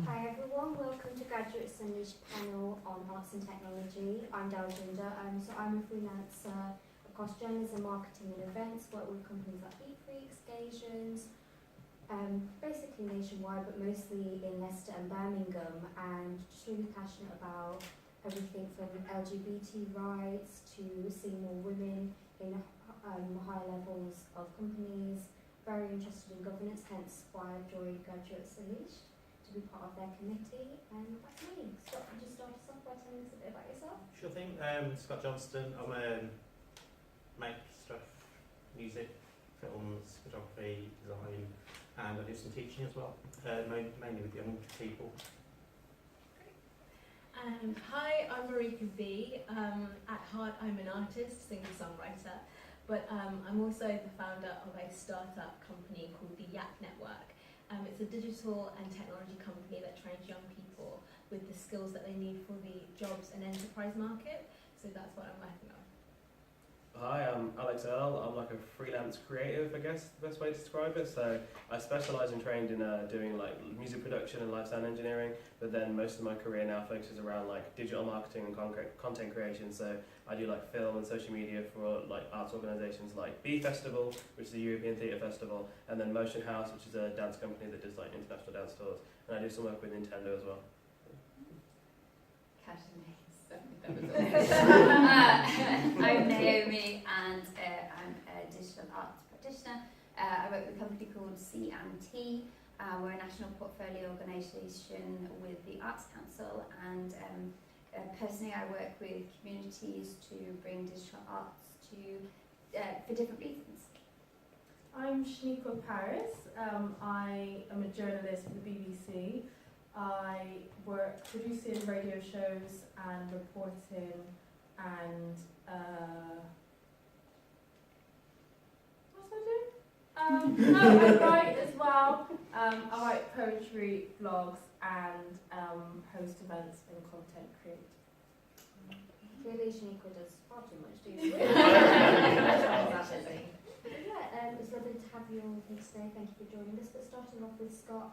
Hi everyone, welcome to Graduates Unleashed panel on Arts and Technology. I'm Daljinder, so I'm a freelancer across journalism, marketing and events, work with companies like Eat Freaks, Gaysians, basically nationwide but mostly in Leicester and Birmingham, and just really passionate about everything from LGBT rights to seeing more women in high levels of companies, very interested in governance, hence why I've joined Graduates Unleashed to be part of their committee, and that's me. Scott, could you start us off by telling us a bit about yourself? Sure thing. Scott Johnston. Make stuff, music, films, photography, design, and I do some teaching as well, mainly with young people. Hi, I'm Marika V. At heart, I'm an artist, singer-songwriter, but I'm also the founder of a startup company called the Yak Network. It's a digital and technology company that trains young people with the skills that they need for the jobs and enterprise market. So that's what I'm working on. Hi, I'm Alex Earl. I'm like a freelance creative, I guess, the best way to describe it. So I specialise and trained in doing like music production and live sound engineering, but then most of my career now focuses around like digital marketing and content creation. So I do like film and social media for like arts organisations like B Festival, which is a European theatre festival, and then Motion House, which is a dance company that does like international dance tours. And I do some work with Nintendo as well. I'm Naomi, and I'm a digital arts practitioner. I work with a company called C&T. We're a national portfolio organisation with the Arts Council, and personally I work with communities to bring digital arts to for different reasons. I'm Shaniqua Paris. I am a journalist for the BBC. I work producing radio shows and reporting, and what else do I do? I write as well. I write poetry, blogs, and host events and content create. Clearly Shaniqua does far too much, do you? It's lovely to have you all here today. Thank you for joining us. But starting off with Scott,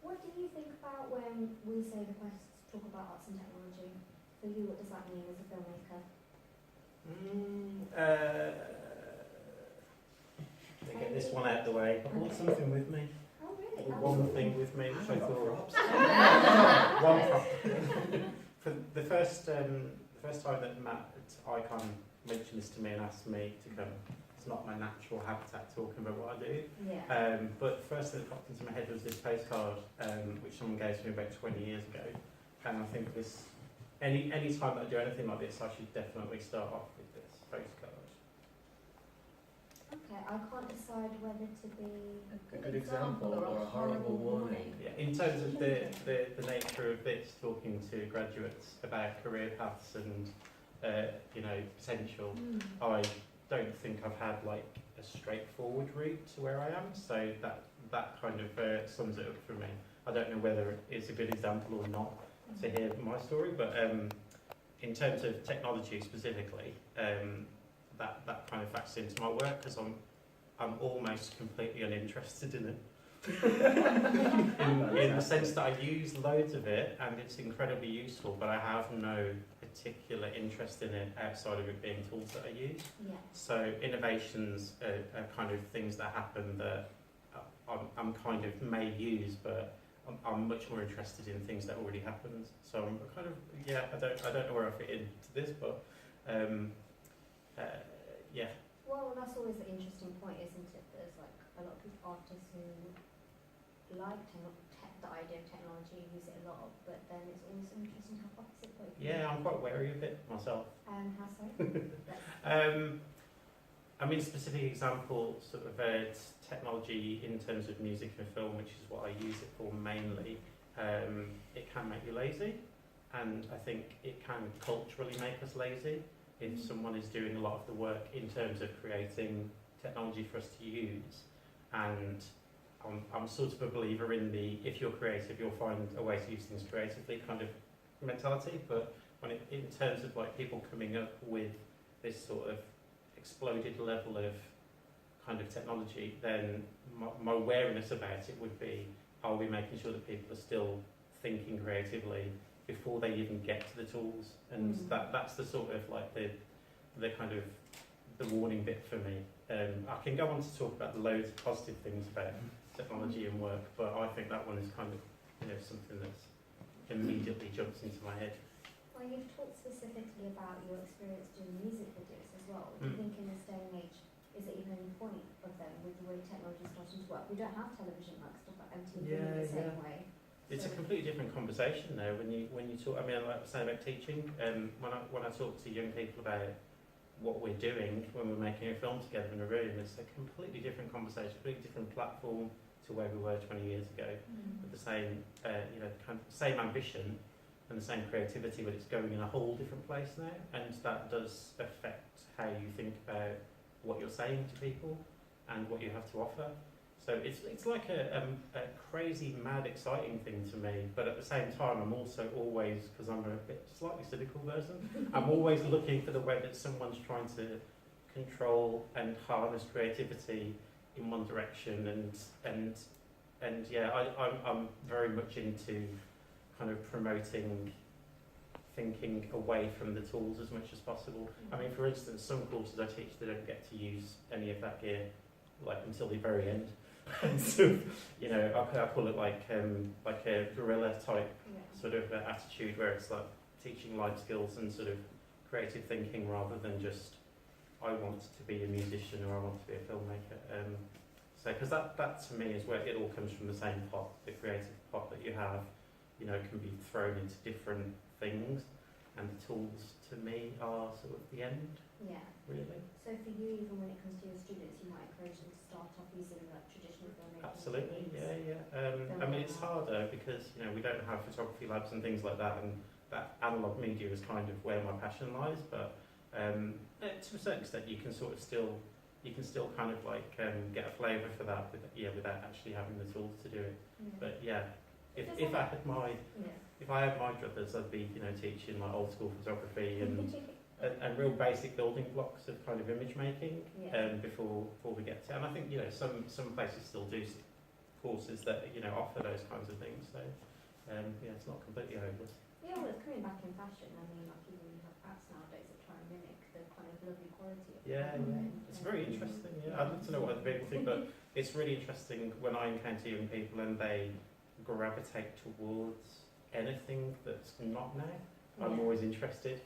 what do you think about when we say the Quest talk about arts and technology? For you, what does that mean as a filmmaker? To get this one out of the way, I brought something with me. Oh really? One thing with me, which I thought. One prop. For the first time that Matt at Icon mentioned this to me and asked me to come, it's not my natural habitat talking about what I do. Yeah. But the first thing that popped into my head was this postcard, which someone gave to me about 20 years ago. And I think this, any time that I do anything like this, I should definitely start off with this postcard. Okay, I can't decide whether to be A good example or a horrible warning. Yeah, in terms of the nature of this, talking to graduates about career paths and potential, I don't think I've had like a straightforward route to where I am, so that kind of sums it up for me. I don't know whether it's a good example or not to hear my story, but in terms of technology specifically, that kind of factors into my work because I'm almost completely uninterested in it. in the sense that I use loads of it and it's incredibly useful, but I have no particular interest in it outside of it being tools that I use. Yeah. So innovations are kind of things that happen that I'm kind of may use, but I'm much more interested in things that already happened. So I'm kind of I don't know where I fit into this, but yeah. Well, that's always the interesting point, isn't it? There's like a lot of people, artists who like the idea of technology, use it a lot, but then it's always interesting how opposite point. Yeah, I'm quite wary of it myself. How so? I mean, specific example, sort of technology in terms of music and film, which is what I use it for mainly. It can make you lazy, and I think it can culturally make us lazy if someone is doing a lot of the work in terms of creating technology for us to use. And I'm sort of a believer in the if you're creative, you'll find a way to use things creatively kind of mentality. But in terms of like people coming up with this sort of exploded level of kind of technology, then my wariness about it would be, are we making sure that people are still thinking creatively before they even get to the tools, and that's the sort of like the kind of the warning bit for me. I can go on to talk about loads of positive things about technology and work, but I think that one is kind of something that's immediately jumps into my head. Well, you've talked specifically about your experience doing music videos as well. Do you think in this day and age, is it even any point of them with the way technology is starting to work? We don't have television like stuff like MTV in the same way. It's a So- completely different conversation though when you talk. I mean, like I was saying about teaching. When I talk to young people about what we're doing when we're making a film together in a room, it's a completely different conversation, completely different platform to where we were 20 years ago. With the same, kind of same ambition and the same creativity, but it's going in a whole different place now, and that does affect how you think about what you're saying to people and what you have to offer. So it's like a crazy, mad, exciting thing to me, but at the same time, I'm also always, because I'm a bit slightly cynical person, I'm always looking for the way that someone's trying to control and harness creativity in one direction, and yeah, I'm very much into kind of promoting thinking away from the tools as much as possible. I mean, for instance, some courses I teach, they don't get to use any of that gear like until the very end. And so, I call it like a guerrilla type sort of attitude, where it's like teaching life skills and sort of creative thinking rather than just I want to be a musician or I want to be a filmmaker. So, because that to me is where it all comes from, the same pot, the creative pot that you have, can be thrown into different things, and the tools to me are sort of the end, Yeah. really. So for you, even when it comes to your students, you might encourage them to start off using like traditional filmmaking Absolutely, techniques. yeah. I mean, it's harder because we don't have photography labs and things like that, and that analog media is kind of where my passion lies. But to a certain extent, you can still kind of like get a flavour for that, without actually having the tools to do it. But yeah, if I had my druthers, I'd be teaching like old school photography and real basic building blocks of kind of image making before we get to. And I think some places still do courses that offer those kinds of things. So it's not completely hopeless. Yeah, well, it's coming back in fashion. I mean, like even you have apps nowadays that try and mimic the kind of lovely quality of It's very interesting. Yeah, I'd love to know what other people think, but it's really interesting when I encounter young people and they gravitate towards anything that's not now. I'm always interested,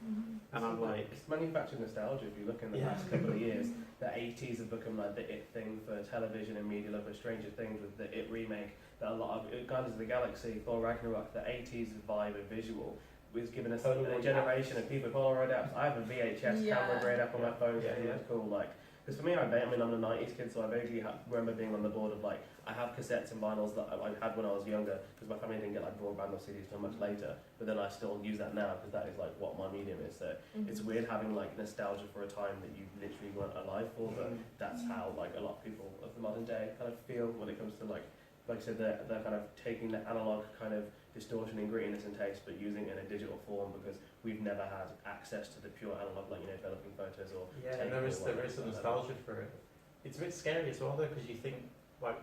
and I'm like, it's manufactured nostalgia. If you look in the last couple of years, the 80s have become like the it thing for television and media. Look at Stranger Things with the It remake. That a lot of Guardians of the Galaxy, Thor Ragnarok, the 80s vibe and visual was giving us a generation of people. Polaroid apps. I have a VHS camera grade app on my phone. It's cool. Like, because for me, I'm a 90s kid, so I vaguely remember being on the board of like I have cassettes and vinyls that I had when I was younger, because my family didn't get like broadband or CDs until much later. But then I still use that now because that is like what my medium is. So it's weird having like nostalgia for a time that you literally weren't alive for, but that's how like a lot of people of the modern day kind of feel when it comes to like I said, they're kind of taking the analog kind of distortion and grittiness and taste, but using it in a digital form because we've never had access to the pure analog, like developing photos or. And there is a nostalgia for it. It's a bit scary as well though, because you think like,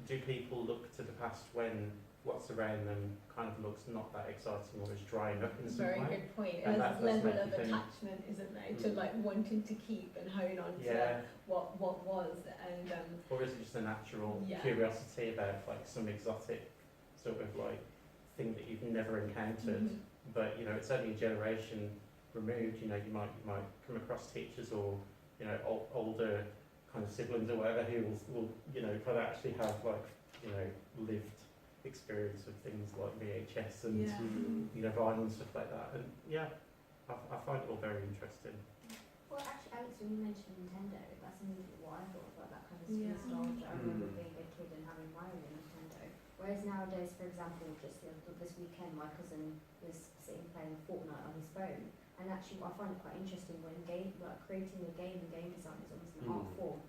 do people look to the past when what's around them kind of looks not that exciting or is drying up in some Very way? good point. And There's that this does level make of you think. attachment, isn't there, to like wanting to keep and hone on to what was, and Or is it just a natural Yeah. curiosity about like some exotic sort of like thing that you've never encountered, but it's only a generation removed. You might come across teachers or older kind of siblings or whatever who will kind of actually have like lived experience of things like VHS and vinyl and stuff like that. And I find it all very interesting. Well, actually, Alex, when you mentioned Nintendo, that's immediately what I thought about, that kind of Yeah. nostalgia. I remember being a kid and having my own Nintendo. Whereas nowadays, for example, just this weekend, my cousin was sitting playing Fortnite on his phone. And actually, I find it quite interesting when creating a game and game design is almost an art form.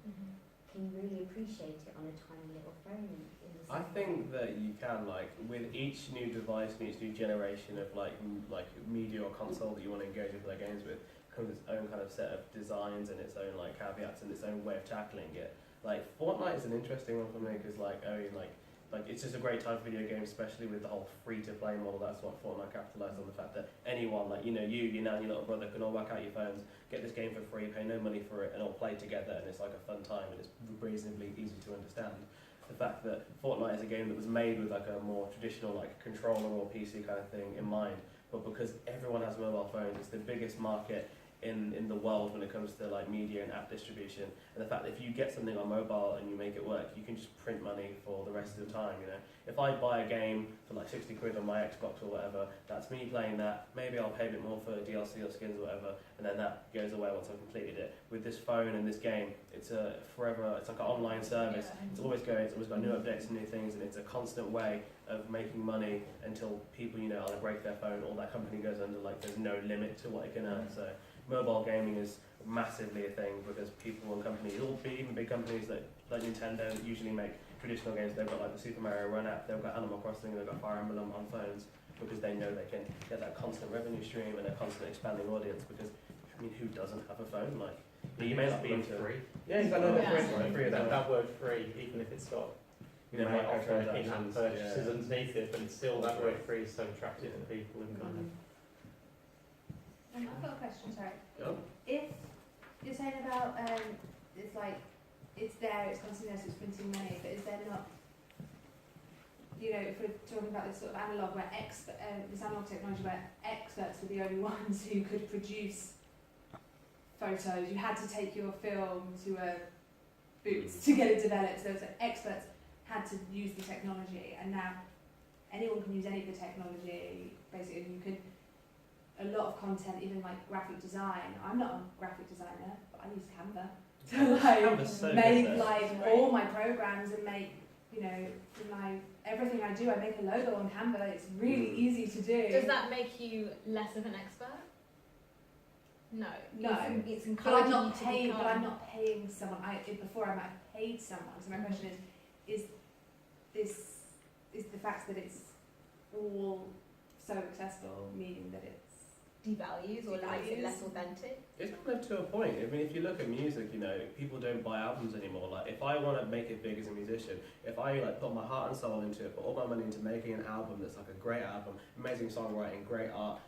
Can you really appreciate it on a tiny little phone? In the I same think way? that you can, like, with each new device and each new generation of like media or console that you want to engage and play games with, comes its own kind of set of designs and its own like caveats and its own way of tackling it. Like Fortnite is an interesting one for me because like it's just a great time for video games, especially with the whole free-to-play model. That's what Fortnite capitalised on, the fact that anyone, like, you know, your nan, your little brother can all whack out your phones, get this game for free, pay no money for it, and all play together, and it's like a fun time, and it's reasonably easy to understand. The fact that Fortnite is a game that was made with like a more traditional like controller or PC kind of thing in mind, but because everyone has mobile phones, it's the biggest market in the world when it comes to like media and app distribution, and the fact that if you get something on mobile and you make it work, you can just print money for the rest of the time, you know. If I buy a game for like 60 quid on my Xbox or whatever, that's me playing that, maybe I'll pay a bit more for DLC or skins or whatever, and then that goes away once I've completed it. With this phone and this game, it's a forever, it's like an online service, it's always going, it's always got new updates and new things, and it's a constant way of making money until people, you know, either break their phone or that company goes under, like there's no limit to what it can earn. So mobile gaming is massively a thing because people and companies, even big companies like Nintendo that usually make traditional games, they've got like the Super Mario Run app, they've got Animal Crossing, they've got Fire Emblem on phones because they know they can get that constant revenue stream and a constant expanding audience because, I mean, who doesn't have a phone? Like, you may not be into free. Yeah, you've got no Yeah. free That word free, even if it's got you know, may offer in-hand microtransactions. purchases Yeah. underneath it, but it's still that word free is so attractive to people and kind of. I've got a question, sorry. Oh. If you're saying about it's like it's there, it's constantly there, so it's printing money, but is there not, you know, if we're talking about this sort of analog where this analog technology where experts were the only ones who could produce photos, you had to take your film to a booth to get it developed. So experts had to use the technology, and now anyone can use any of the technology. Basically, you can. A lot of content, even like graphic design. I'm not a graphic designer, but I use Canva to Canva's so make good, though. like all my programs and make, you know, everything I do. I make a logo on Canva. It's really easy to do. Does that make you less of an expert? No. No. It's But encouraging I'm not you to paying. become. But I'm not paying someone. Before I might have paid someone. So my question is the fact that it's all so accessible, meaning that it's devalues or makes it Devalues. less authentic? It's kind of to a point. I mean, if you look at music, you know, people don't buy albums anymore. Like, if I want to make it big as a musician, if I like put my heart and soul into it, put all my money into making an album that's like a great album, amazing songwriting, great art,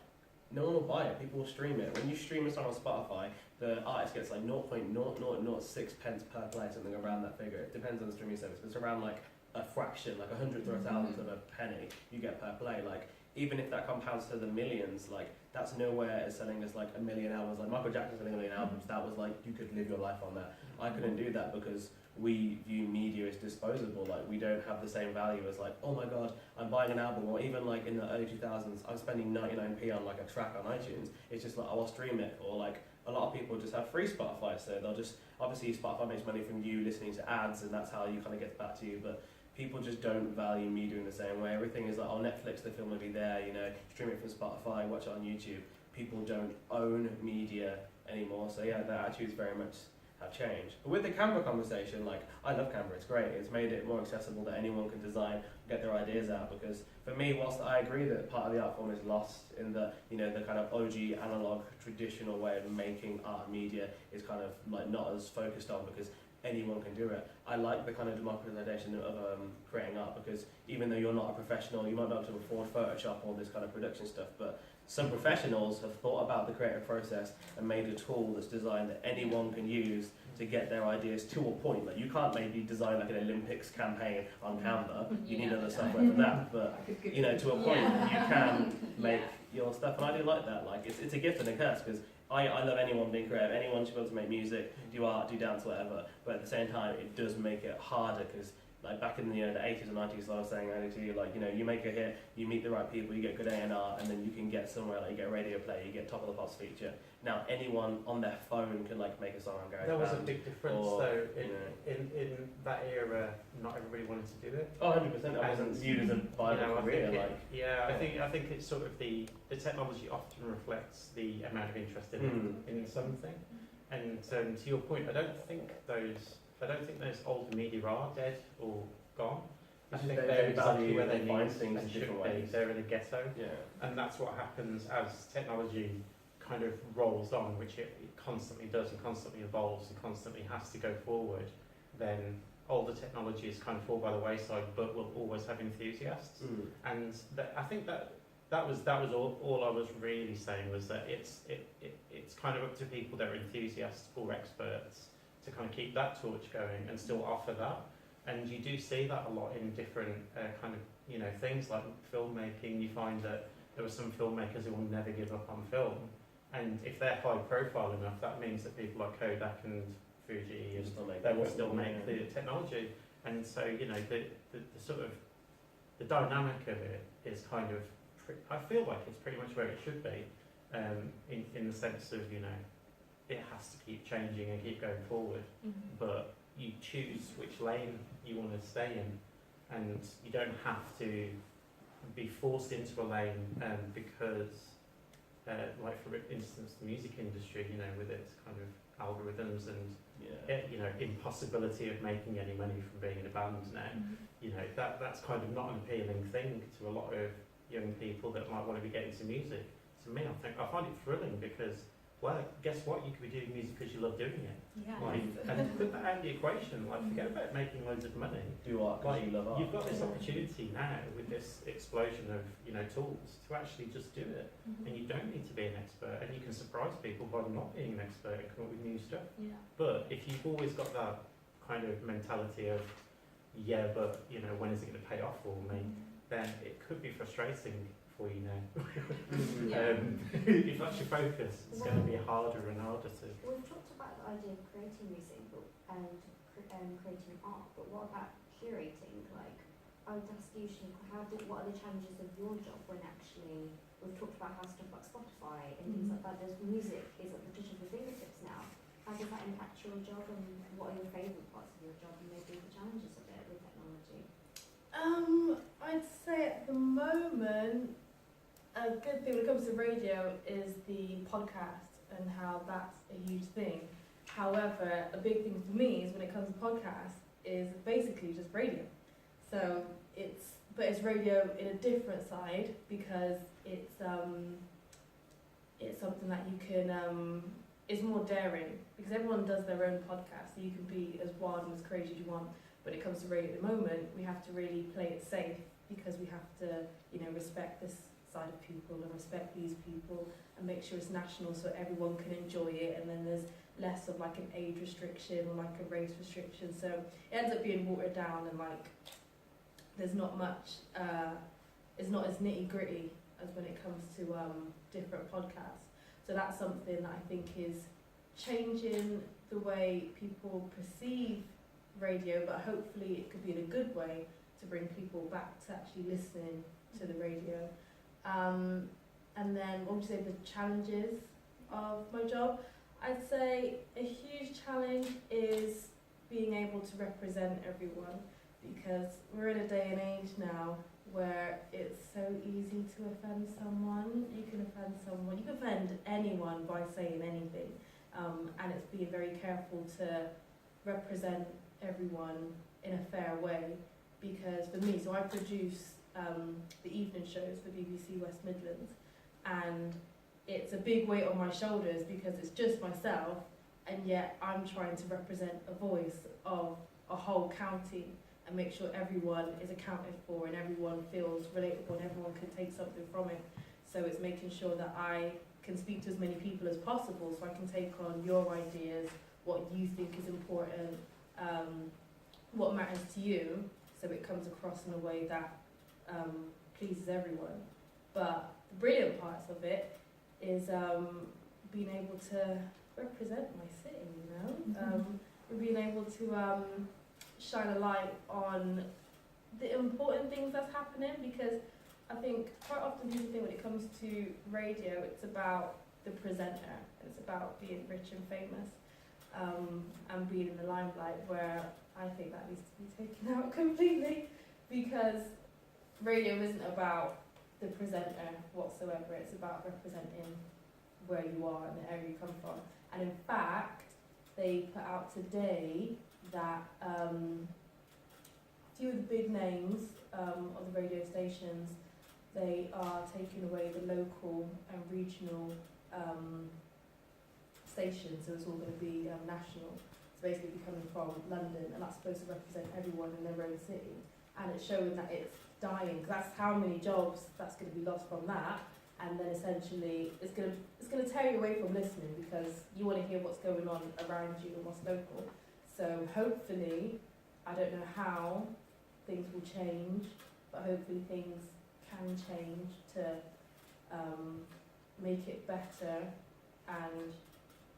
no one will buy it. People will stream it. When you stream a song on Spotify, the artist gets like 0.0006 pence per play, something around that figure. It depends on the streaming service. It's around like a fraction, like 100th or 1,000th of a penny you get per play. Like, even if that compounds to the millions, like, that's nowhere as selling as like a million albums. Like Michael Jackson selling a million albums, that was like, you could live your life on that. I couldn't do that because we view media as disposable. Like, we don't have the same value as like, oh my god, I'm buying an album, or even like in the early 2000s, I'm spending 99p on like a track on iTunes. It's just like, I'll stream it, or like a lot of people just have free Spotify, so they'll just, obviously Spotify makes money from you listening to ads, and that's how you kind of get back to you, but people just don't value media in the same way. Everything is like, oh, Netflix, the film will be there, you know, stream it from Spotify, watch it on YouTube. People don't own media anymore, so yeah, their attitudes very much have changed. But with the Canva conversation, like, I love Canva, it's great. It's made it more accessible that anyone can design, get their ideas out, because for me, whilst I agree that part of the art form is lost in the, you know, the kind of OG, analog, traditional way of making art and media is kind of like not as focused on, because anyone can do it. I like the kind of democratization of creating art, because even though you're not a professional, you might not be able to afford Photoshop or this kind of production stuff, but some professionals have thought about the creative process and made a tool that's designed that anyone can use to get their ideas to a point. Like, you can't maybe design like an Olympics campaign on Canva, you need other software for that, but you know, to a point you can make your stuff, and I do like that. Like, it's a gift and a curse, because I love anyone being creative. Anyone should be able to make music, do art, do dance, whatever. But at the same time, it does make it harder, because like back in the 80s and 90s, I was saying earlier to you, like, you know, you make a hit, you meet the right people, you get good A&R, and then you can get somewhere, like you get a radio play, you get top of the pops feature. Now anyone on their phone can like make a song on GarageBand. There was a big difference or, though you know. in that era. Not everybody wanted to do it. Oh, 100%. I wasn't viewed as a viable I career. think Like, I think it's sort of the technology often reflects the amount of interest in something. And to your point, I don't think those older media are dead or gone. I It's think just they're they exactly value where they and find need things and in should different be. ways. They're in a ghetto, yeah. and that's what happens as technology kind of rolls on, which it constantly does and constantly evolves and constantly has to go forward. Then older technologies kind of fall by the wayside, but we'll always have enthusiasts. And I think that was all I was really saying, was that it's kind of up to people that are enthusiasts or experts to kind of keep that torch going and still offer that. And you do see that a lot in different kind of, you know, things like filmmaking. You find that there are some filmmakers who will never give up on film, and if they're high profile enough, that means that people like Kodak and Fuji and they will still make the technology. And so, you know, the sort of the dynamic of it is kind of, I feel like it's pretty much where it should be, in the sense of, you know, it has to keep changing and keep going forward, but you choose which lane you want to stay in, and you don't have to be forced into a lane because, like for instance, the music industry, you know, with its kind of algorithms and you know, impossibility of making any money from being in a band now, you know, that's kind of not an appealing thing to a lot of young people that might want to be getting into music. To me, I find it thrilling because, well, guess what? You could be doing music because you love doing it. Yeah. Like, and put that out of the equation. Like, forget about making loads of money. Do art because Like, you love art. you've got this opportunity now with this explosion of, you know, tools to actually just do it. And you don't need to be an expert, and you can surprise people by not being an expert and come up with new stuff. Yeah. But if you've always got that kind of mentality of, yeah, but, you know, when is it going to pay off for me, then it could be frustrating for you now. If that's your focus, it's going to be harder and harder to. We've talked about the idea of creating music and creating art, but what about curating? Like, I would ask you, what are the challenges of your job when actually, we've talked about how stuff like Spotify and things like that, there's music is at the touch of your fingertips now. How does that impact your job, and what are your favourite parts of your job, and maybe the challenges of it with technology? I'd say at the moment, a good thing when it comes to radio is the podcast and how that's a huge thing. However, a big thing for me is when it comes to podcasts is basically just radio. So it's radio in a different side, because it's something that you can it's more daring, because everyone does their own podcast, so you can be as wild and as crazy as you want. When it comes to radio at the moment, we have to really play it safe, because we have to, you know, respect this side of people and respect these people and make sure it's national so everyone can enjoy it, and then there's less of like an age restriction or like a race restriction, so it ends up being watered down, and like there's not much it's not as nitty gritty as when it comes to different podcasts. So that's something that I think is changing the way people perceive radio, but hopefully it could be in a good way to bring people back to actually listening to the radio. And then what would you say the challenges of my job? I'd say a huge challenge is being able to represent everyone, because we're in a day and age now where it's so easy to offend someone. You can offend anyone by saying anything, and it's being very careful to represent everyone in a fair way. Because for me, so I produce the evening shows for BBC West Midlands, and it's a big weight on my shoulders because it's just myself, and yet I'm trying to represent a voice of a whole county and make sure everyone is accounted for and everyone feels relatable and everyone can take something from it. So it's making sure that I can speak to as many people as possible, so I can take on your ideas, what you think is important, what matters to you, so it comes across in a way that pleases everyone. But the brilliant parts of it is being able to represent my city, you know? Being able to shine a light on the important things that's happening, because I think quite often people think when it comes to radio, it's about the presenter, it's about being rich and famous, and being in the limelight, where I think that needs to be taken out completely, because radio isn't about the presenter whatsoever, it's about representing where you are and the area you come from. And in fact, they put out today that a few of the big names of the radio stations, they are taking away the local and regional stations, so it's all going to be national. basically coming from London, and that's supposed to represent everyone in their own city, and it's showing that it's dying, 'cause that's how many jobs that's going to be lost from that, and then essentially it's going to tear you away from listening, because you want to hear what's going on around you and what's local. So hopefully, I don't know how things will change, but hopefully things can change to make it better and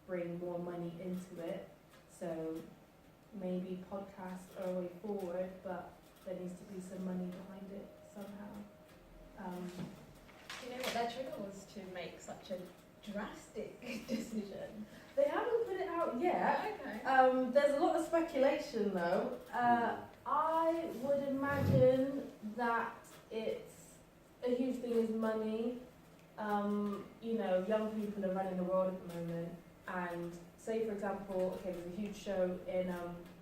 bring more money into it. So maybe podcasts are a way forward, but there needs to be some money behind it somehow. Do you know what their trigger was to make such a drastic decision? They haven't put it out yet. Okay. There's a lot of speculation though. I would imagine that it's a huge thing is money. You know, young people are running the world at the moment, and say for example, okay, there's a huge show in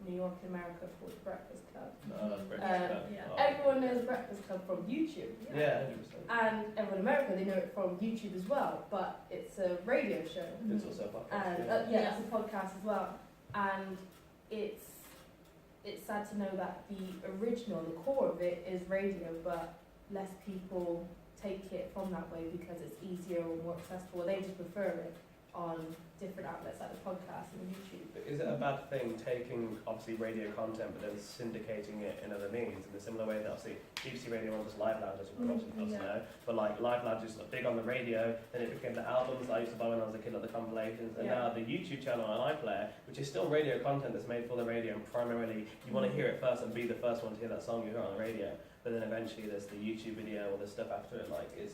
New York in America called Breakfast Club. Yeah. Everyone knows Breakfast Club from YouTube. Yeah, 100%. And everyone in America, they know it from YouTube as well, but it's a radio show. It's also a podcast. And Yeah. it's a podcast as well. And it's sad to know that the original, the core of it is radio, but less people take it from that way because it's easier or more accessible. They just prefer it on different outlets like the podcast and YouTube. But is it a bad thing taking obviously radio content but then syndicating it in other means in a similar way that obviously BBC Radio 1 was Live Lounge, as you obviously know, but like Live Lounge is big on the radio, then it became the albums I used to buy when I was a kid, like the compilations, and now the YouTube channel on iPlayer, which is still radio content that's made for the radio, and primarily you want to hear it first and be the first one to hear that song you hear on the radio, but then eventually there's the YouTube video or the stuff after it, like is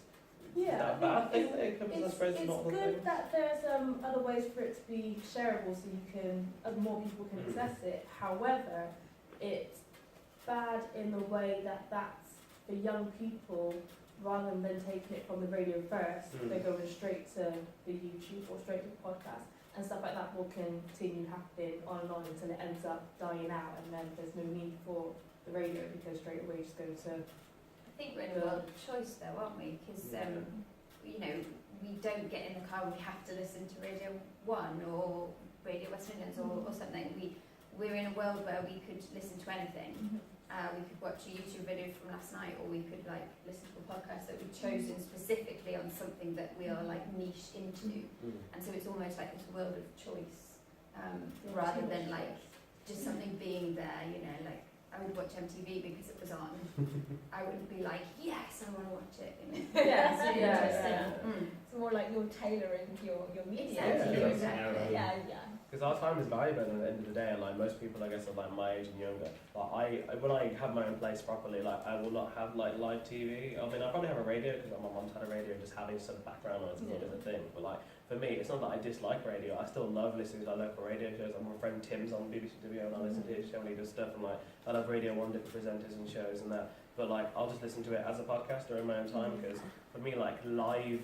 that bad thing that it comes and spreads It's not the good thing? that there's other ways for it to be shareable, so you can more people can access it. However, it's bad in the way that that's for young people, rather than taking it from the radio first, they're going straight to the YouTube or straight to the podcast, and stuff like that will continue happening on and on until it ends up dying out, and then there's no need for the radio because straight away just go to. I think we're in a world of choice though, aren't we? Because, you know, we don't get in the car and we have to listen to Radio 1 or Radio West Midlands or something. We're in a world where we could listen to anything. We could watch a YouTube video from last night, or we could like listen to a podcast that we've chosen specifically on something that we are like niche into. And so it's almost like this world of choice, rather than like just something being there, you know, like I would watch MTV because it was on. I wouldn't be like, yes, I want to watch it. You know? Yeah, so Yeah, interesting. It's more like you're tailoring your media. Exactly. Yeah. Because our time is valuable at the end of the day, and like most people, I guess, are like my age and younger. Like when I have my own place properly, like I will not have like live TV. I mean, I probably have a radio because my mum's had a radio, just having some background noise is a different thing. But like for me, it's not that I dislike radio. I still love listening to our local radio shows. My friend Tim's on BBC Radio, and I listen to his show when he does stuff. And like I love Radio 1, different presenters and shows and that. But like I'll just listen to it as a podcast during my own time, because for me, like live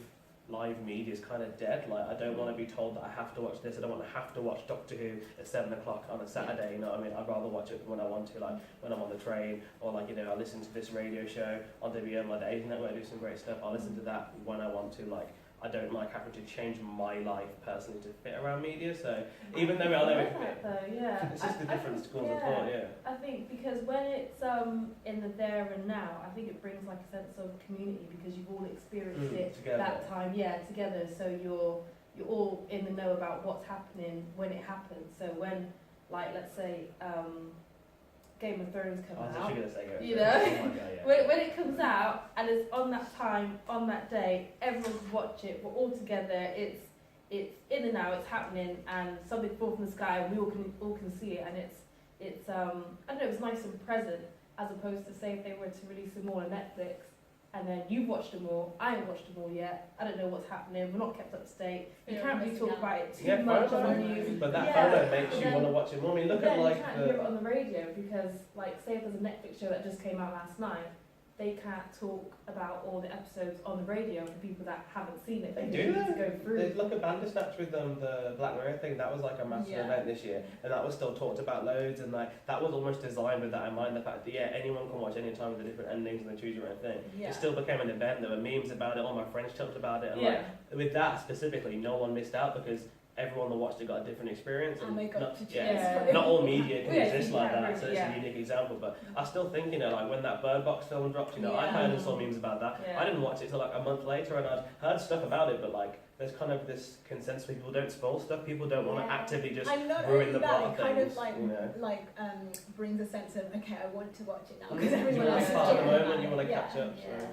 media is kind of dead. Like I don't want to be told that I have to watch this. I don't want to have to watch Doctor Who at 7 o'clock on a Saturday. You know what I mean? I'd rather watch it when I want to, like when I'm on the train, or like, you know, I listen to this radio show on WM, like the Asian Network, do some great stuff. I'll listen to that when I want to. Like I don't like having to change my life personally to fit around media. So even though I'll never fit, it's just the different schools of thought. Yeah. I think because when it's in the there and now, I think it brings like a sense of community, because you've all experienced it together. that time, together. So you're all in the know about what's happening when it happens. So when, like, let's say Game of Thrones comes I was out, actually going to say Game of you Thrones. know, Oh my God, yeah. when it comes out and it's on that time, on that day, everyone can watch it. We're all together. It's in and now. It's happening, and something falls from the sky, and we all can see it. And it's I don't know. It's nice and present, as opposed to say if they were to release them all on Netflix, and then you've watched them all. I haven't watched them all yet. I don't know what's happening. We're not kept up to date. You can't really talk about it too much on the news. But that photo makes you want to watch it more. I mean, look at like you can't hear it on the radio, because, like, say if there's a Netflix show that just came out last night, they can't talk about all the episodes on the radio for people that haven't seen it. They They do need to that. go through. Look at Bandersnatch with the Black Mirror thing. That was like a massive event this year, and that was still talked about loads. And like that was almost designed with that in mind. The fact that anyone can watch any time with the different endings and they choose your own thing. It still became an event. There were memes about it. All my friends talked about it. And like with that specifically, no one missed out, because everyone that watched it got a different experience. And they got not, to choose. Yeah. not all media can Yeah, exist like yeah, that, so it's yeah. a unique example. But I still think, you know, like when that Bird Box film dropped, you know, I Yeah. heard and saw memes about that. Yeah. I didn't watch it till like a month later, and I'd heard stuff about it, but like there's kind of this consensus where people don't spoil stuff. People don't want to Yeah. actively just I'm not ruin only the that, plot it of kind things. of like you know. brings a sense of, okay, I want to watch it now because You everyone want else to is be part of the talking moment, about you it. want to Yeah. catch up. Yeah. So.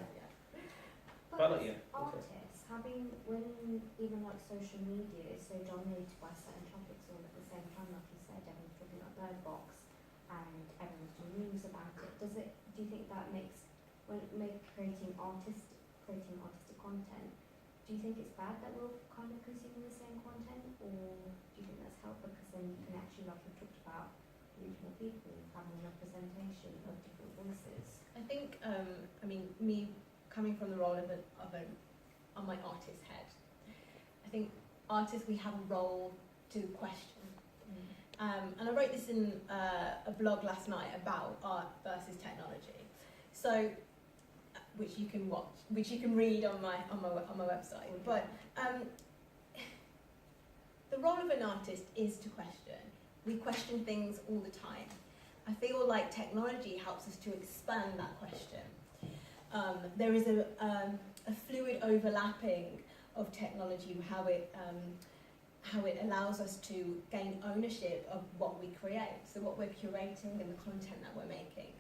But But like, yeah. artists having, when even like social media is so dominated by certain topics all at the same time, like you said, everyone's talking about Bird Box and everyone's doing memes about it. Do you think that makes, when creating artistic content, do you think it's bad that we're kind of consuming the same content, or do you think that's helped because then you can actually, like you talked about, reach more people, having a representation of different voices? I think, I mean, me coming from the role of on my artist head, I think artists, we have a role to question. And I wrote this in a blog last night about art versus technology. So, which you can watch, which you can read on my website. But the role of an artist is to question. We question things all the time. I feel like technology helps us to expand that question. There is a fluid overlapping of technology, how it allows us to gain ownership of what we create, so what we're curating and the content that we're making.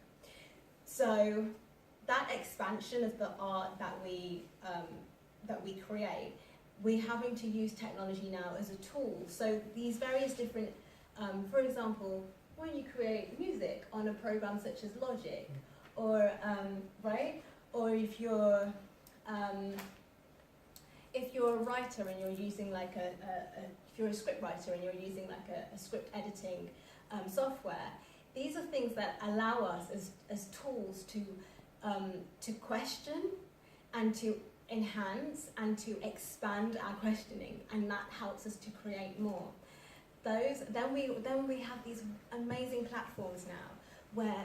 So that expansion of the art that we create, we're having to use technology now as a tool. So these various different, for example, when you create music on a program such as Logic, or right, or if you're a writer and you're using like if you're a script writer and you're using like a script editing software, these are things that allow us as tools to question and to enhance and to expand our questioning, and that helps us to create more. Then we have these amazing platforms now where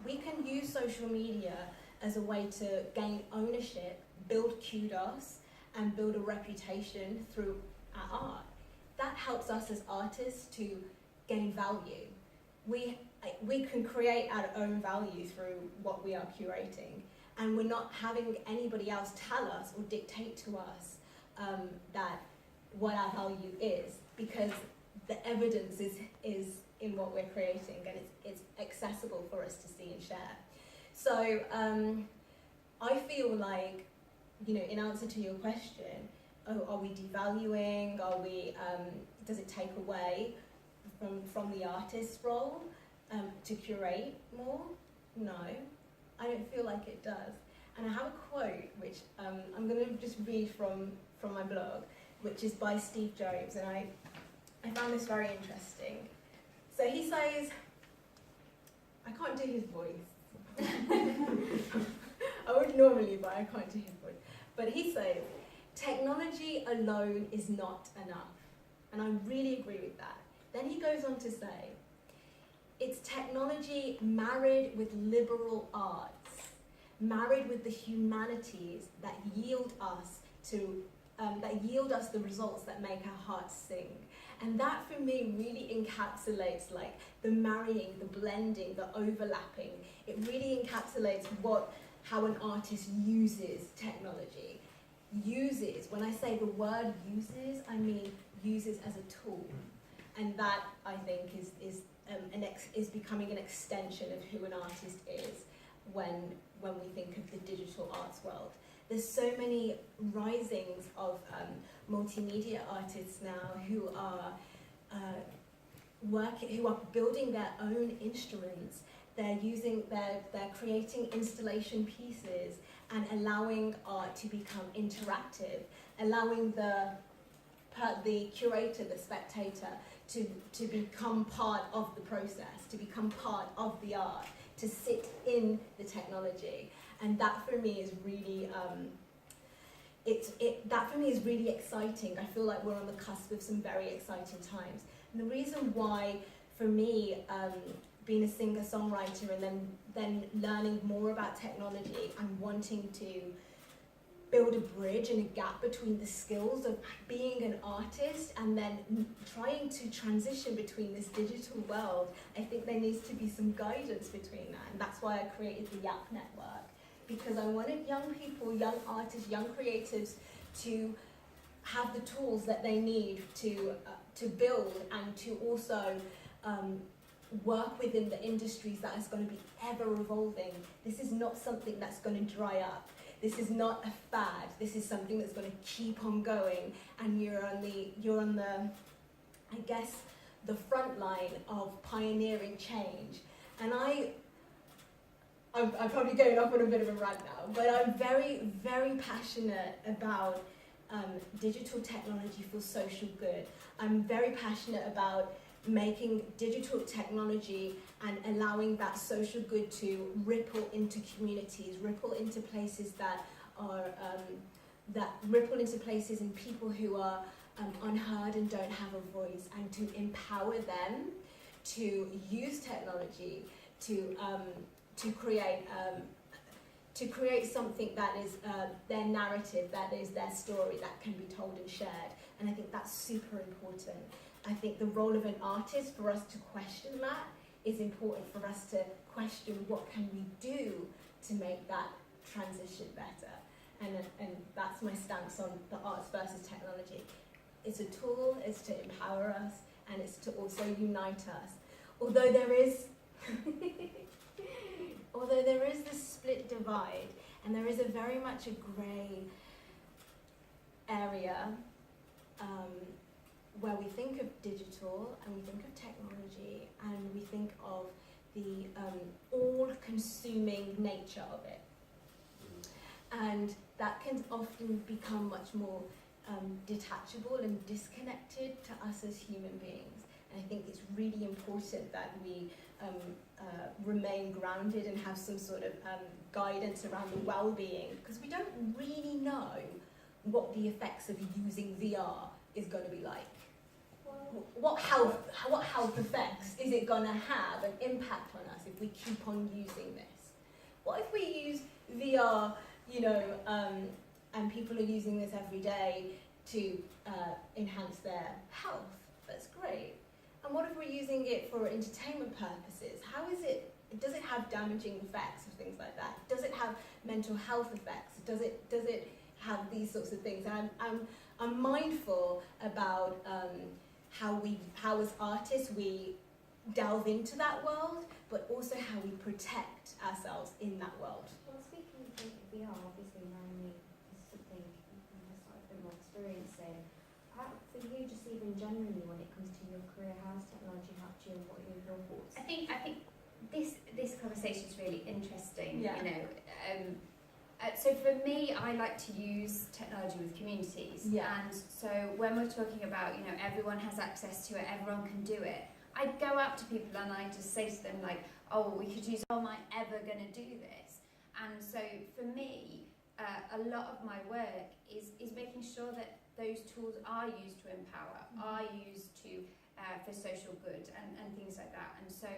we can use social media as a way to gain ownership, build kudos, and build a reputation through our art. That helps us as artists to gain value. We can create our own value through what we are curating, and we're not having anybody else tell us or dictate to us that what our value is, because the evidence is in what we're creating, and it's accessible for us to see and share. So I feel like, you know, in answer to your question, are we devaluing? Does it take away from the artist's role to curate more? No, I don't feel like it does. And I have a quote which I'm going to just read from my blog, which is by Steve Jobs, and I found this very interesting. So he says, I can't do his voice. I would normally, but I can't do his voice. But he says, technology alone is not enough. And I really agree with that. Then he goes on to say, it's technology married with liberal arts, married with the humanities that yield us the results that make our hearts sing. And that for me really encapsulates like the marrying, the blending, the overlapping. It really encapsulates how an artist uses technology. Uses, when I say the word uses, I mean uses as a tool. And that, I think, is becoming an extension of who an artist is when we think of the digital arts world. There's so many risings of multimedia artists now who are building their own instruments. They're creating installation pieces and allowing art to become interactive, allowing the curator, the spectator, to become part of the process, to become part of the art, to sit in the technology. And that for me is really really exciting. I feel like we're on the cusp of some very exciting times. And the reason why, for me, being a singer-songwriter and then learning more about technology and wanting to build a bridge and a gap between the skills of being an artist and then trying to transition between this digital world. I think there needs to be some guidance between that, and that's why I created the YAP network, because I wanted young people, young artists, young creatives to have the tools that they need to build and to also work within the industries that is going to be ever evolving. This is not something that's going to dry up. This is not a fad. This is something that's going to keep on going, and you're on the I guess the front line of pioneering change. And I'm probably going off on a bit of a rant now, but I'm very, very passionate about digital technology for social good. I'm very passionate about making digital technology and allowing that social good to ripple into communities, ripple into places that are that ripple into places and people who are unheard and don't have a voice, and to empower them to use technology to create something that is their narrative, that is their story, that can be told and shared. And I think that's super important. I think the role of an artist, for us to question that, is important for us to question what can we do to make that transition better. And that's my stance on the arts versus technology. It's a tool, it's to empower us, and it's to also unite us. Although there is this split divide, and there is a very much a grey area where we think of digital and we think of technology and we think of the all-consuming nature of it. And that can often become much more detachable and disconnected to us as human beings. And I think it's really important that we remain grounded and have some sort of guidance around the well-being, because we don't really know what the effects of using VR is going to be like. What health effects is it going to have an impact on us if we keep on using this? What if we use VR, and people are using this every day to enhance their health? That's great. And what if we're using it for entertainment purposes? Does it have damaging effects and things like that? Does it have mental health effects? Does it have these sorts of things? And I'm mindful about how as artists we delve into that world, but also how we protect ourselves in that world. Well, speaking of VR, obviously Naomi is something I've been more experiencing. For you, just even generally when it comes to your career, how has technology helped you, and what are your thoughts? I think this conversation is really interesting. Yeah. So for me, I like to use technology with communities. Yeah. And so when we're talking about, everyone has access to it, everyone can do it, I go out to people and I just say to them like, oh, we could use, how am I ever going to do this? And so for me, a lot of my work is making sure that those tools are used to empower, are used to for social good and things like that. And so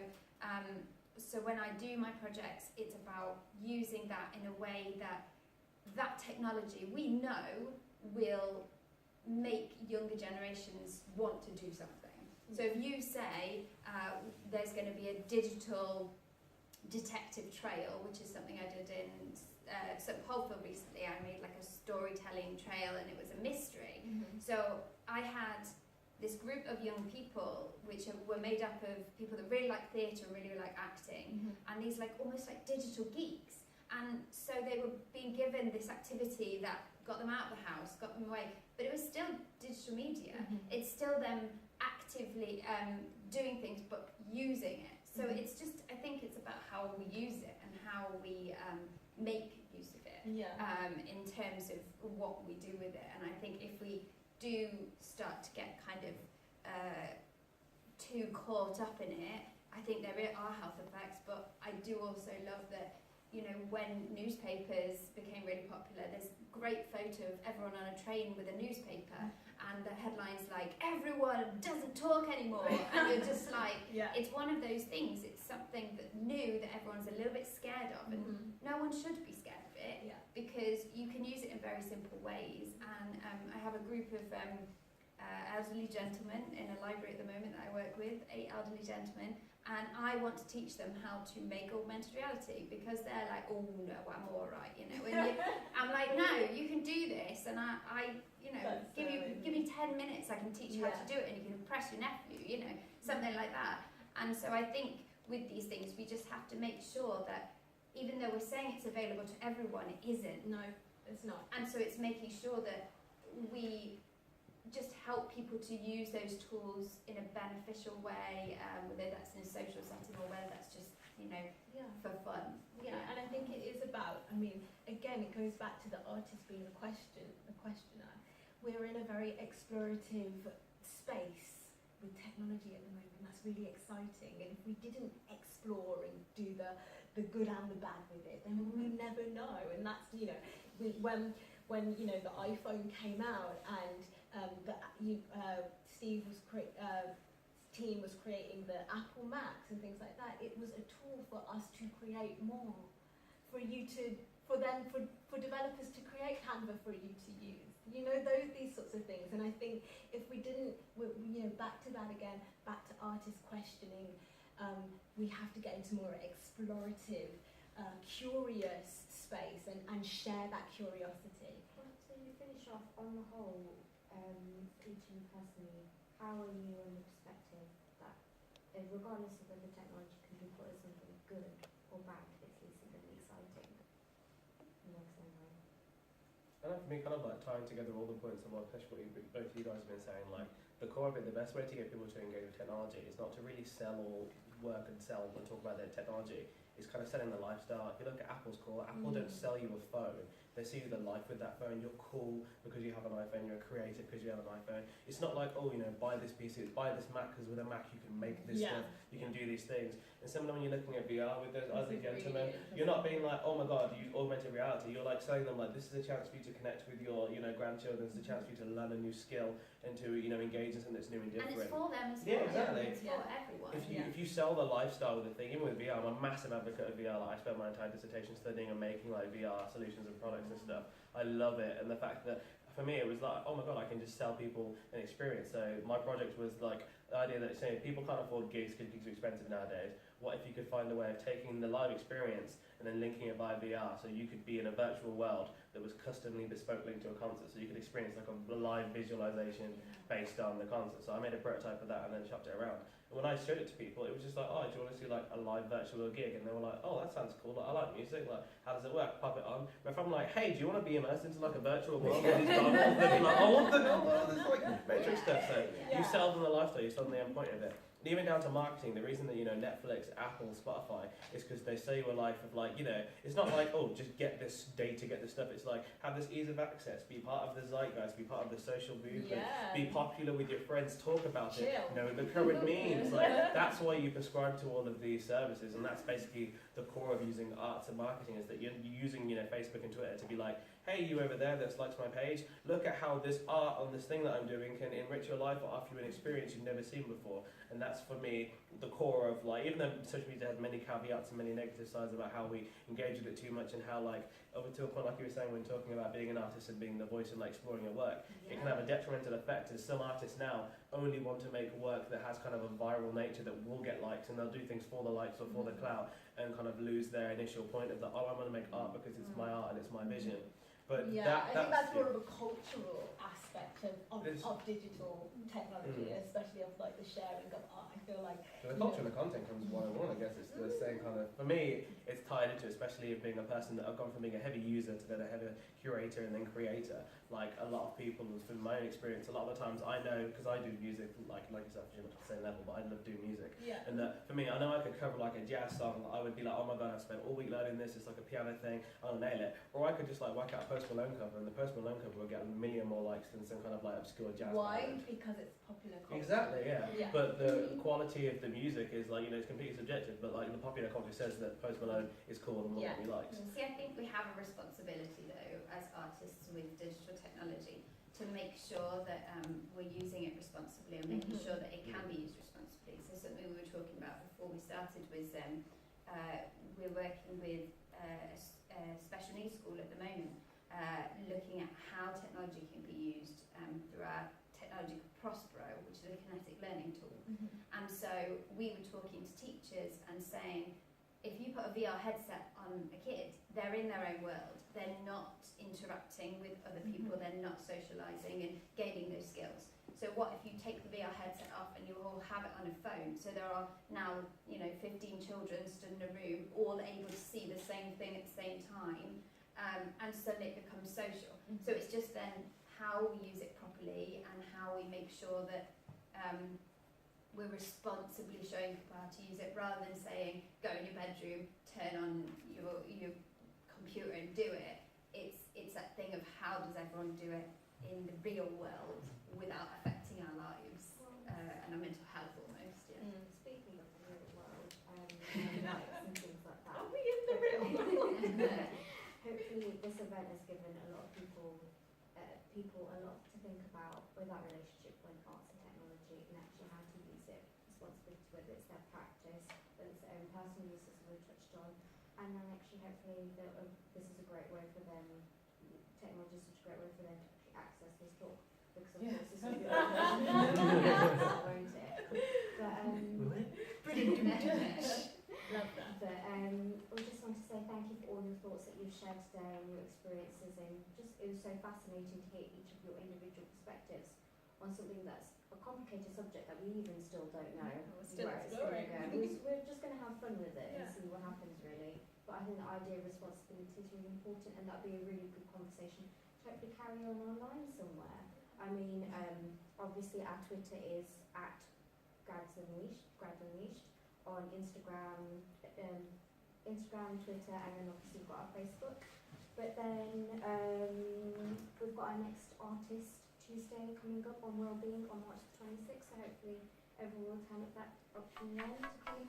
so when I do my projects, it's about using that in a way that technology we know will make younger generations want to do something. So if you say there's going to be a digital detective trail, which is something I did in St Paulfield recently, I made like a storytelling trail and it was a mystery. So I had this group of young people which were made up of people that really like theatre and really like acting, and these like almost like digital geeks. And so they were being given this activity that got them out of the house, got them away, but it was still digital media. It's still them actively doing things but using it. So it's just, I think it's about how we use it and how we make use of it, in terms of what we do with it. And I think if we do start to get kind of too caught up in it, I think there are health effects, but I do also love that you know, when newspapers became really popular, there's a great photo of everyone on a train with a newspaper, and the headline's like, everyone doesn't talk anymore. And you're just like, Yeah. it's one of those things, it's something that new that everyone's a little bit scared of, and no one should be scared of it, Yeah. because you can use it in very simple ways. And I have a group of elderly gentlemen in a library at the moment that I work with, 8 elderly gentlemen, and I want to teach them how to make augmented reality, because they're like, oh no, I'm all right, you know. And I'm like, no, you can do this, and I you know, That's give me 10 minutes, I can teach you how Yeah. to do it, and you can impress your nephew, you know, something like that. And so I think with these things, we just have to make sure that even though we're saying it's available to everyone, it isn't. No, it's not. And so it's making sure that we just help people to use those tools in a beneficial way, whether that's in a social setting or whether that's just, you know, Yeah. for fun. Yeah, and I think it is about, I mean, again, it goes back to the artist being the questioner. We're in a very explorative space with technology at the moment. That's really exciting. And if we didn't explore and do the good and the bad with it, then we never know. And that's, you know, when you know, the iPhone came out and Steve was team was creating the Apple Macs and things like that, it was a tool for us to create more, for developers to create Canva for you to use. You know, these sorts of things. And I think if we didn't, you know, back to that again, back to artist questioning, we have to get into more explorative, curious space and share that curiosity. Well, to finish off, on the whole, each and personally, how are you on the perspective that, regardless of whether technology can be put as something good or bad, it's at least something exciting? I know for me, kind of like tying together all the points of what, especially what both of you guys have been saying, like the core of it, the best way to get people to engage with technology is not to really sell or work and sell and talk about their technology. It's kind of selling the lifestyle. If you look at Apple's core, Apple don't sell you a phone. They see the life with that phone. You're cool because you have an iPhone. You're creative because you have an iPhone. It's not like, oh, you know, buy this PC, buy this Mac, because with a Mac you can make this stuff, you can do these things. And similar when you're looking at VR with those other gentlemen, you're not being like, oh my God, you augmented reality. You're like selling them like, this is a chance for you to connect with your, you know, grandchildren. It's a chance for you to learn a new skill and to, you know, engage in something that's new and different. And it's for them as well. Yeah, exactly. It's for everyone. If you sell the lifestyle with the thing, even with VR, I'm a massive advocate of VR. Like, I spent my entire dissertation studying and making like VR solutions and products and stuff. I love it, and the fact that for me it was like, oh my God, I can just sell people an experience. So my project was like the idea that saying people can't afford gigs because gigs are expensive nowadays. What if you could find a way of taking the live experience and then linking it via VR, so you could be in a virtual world that was customly bespoke linked to a concert, so you could experience like a live visualization based on the concert. So I made a prototype of that and then shopped it around. And when I showed it to people, it was just like, oh, do you want to see like a live virtual gig? And they were like, oh, that sounds cool. Like, I like music. Like, how does it work? Pop it on. But if I'm like, hey, do you want to be immersed into like a virtual world with these goggles? They'd be like, oh, what the hell? Oh, this is like Matrix stuff. So you sell them the lifestyle. You sell them the end point of it. And even down to marketing, the reason that, you know, Netflix, Apple, Spotify is because they sell you a life of like, you know, it's not like, oh, just get this data, get this stuff. It's like, have this ease of access, be part of the zeitgeist, be part of the social movement, be popular with your friends, talk about it, know the current memes. Like, that's why you prescribe to all of these services, and that's basically the core of using arts and marketing, is that you're using, you know, Facebook and Twitter to be like, hey, you over there that's liked my page, look at how this art on this thing that I'm doing can enrich your life or offer you an experience you've never seen before. And that's, for me, the core of, like, even though social media has many caveats and many negative sides about how we engage with it too much and how, like, over to a point, like you were saying, when talking about being an artist and being the voice and, like, exploring your work, it can have a detrimental effect, as some artists now only want to make work that has kind of a viral nature that will get likes, and they'll do things for the likes or for the clout, and kind of lose their initial point of the, oh, I want to make art because it's my art and it's my vision. But I think that's more of a cultural aspect of digital technology, especially of like the sharing of art. I feel like the culture and the content comes one on one. I guess it's the same kind of. For me, it's tied into, especially being a person that I've gone from being a heavy user to then a heavy curator and then creator. Like a lot of people, from my own experience, a lot of the times I know, because I do music, like yourself, Jim, at the same level, but I love doing music. Yeah. And that for me, I know I could cover like a jazz song. I would be like, oh my god, I've spent all week learning this. It's like a piano thing. I'll nail it. Or I could just like whack out a Post Malone cover, and the Post Malone cover would get a million more likes than some kind of like obscure jazz. Why? ballad. Because it's popular culture. Exactly, yeah. Yeah. But the quality of the music is like, you know, it's completely subjective. But like the popular culture says that Post Malone is cool and what we likes. See, I think we have a responsibility though, as artists with digital technology, to make sure that we're using it responsibly and making sure that it can be used responsibly. So something we were talking about before we started was we're working with a special needs school at the moment, looking at how technology can be used through our technology Prospero, which is a kinetic learning tool. And so we were talking to teachers and saying, if you put a VR headset on a kid, they're in their own world. They're not interacting with other people. They're not socialising and gaining those skills. So what if you take the VR headset off and you all have it on a phone? So there are now, 15 children stood in a room, all able to see the same thing at the same time, and suddenly it becomes social. So it's just then how we use it properly and how we make sure that we're responsibly showing people how to use it, rather than saying, go in your bedroom, turn on your computer and do it. It's that thing of how does everyone do it in the real world without affecting our lives and our mental health almost. Yeah. Speaking of the real world, and likes and things like that. Are we in the real world? Hopefully this event has given a lot of people a lot to think about with our relationship with arts and technology, and actually how to use it responsibly, whether it's their practice, whether it's their own personal use, as we touched on, and then actually hopefully this is a great way for them, technology is such a great way for them to actually access this talk, because of course this will be won't it? But Love that. But we just want to say thank you for all your thoughts that you've shared today and your experiences, and just it was so fascinating to hear each of your individual perspectives on something that's a complicated subject that we even still don't know We're still where it's going to exploring. go. We're just going to have fun with it and Yeah. see what happens really. But I think the idea of responsibility is really important, and that'd be a really good conversation to hopefully carry on online somewhere. I mean, obviously our Twitter is at Grads Unleashed. On Instagram, Twitter, and then obviously we've got our Facebook. But then we've got our next Artist Tuesday coming up on Wellbeing on March the 26th, so hopefully everyone will turn up that option then to come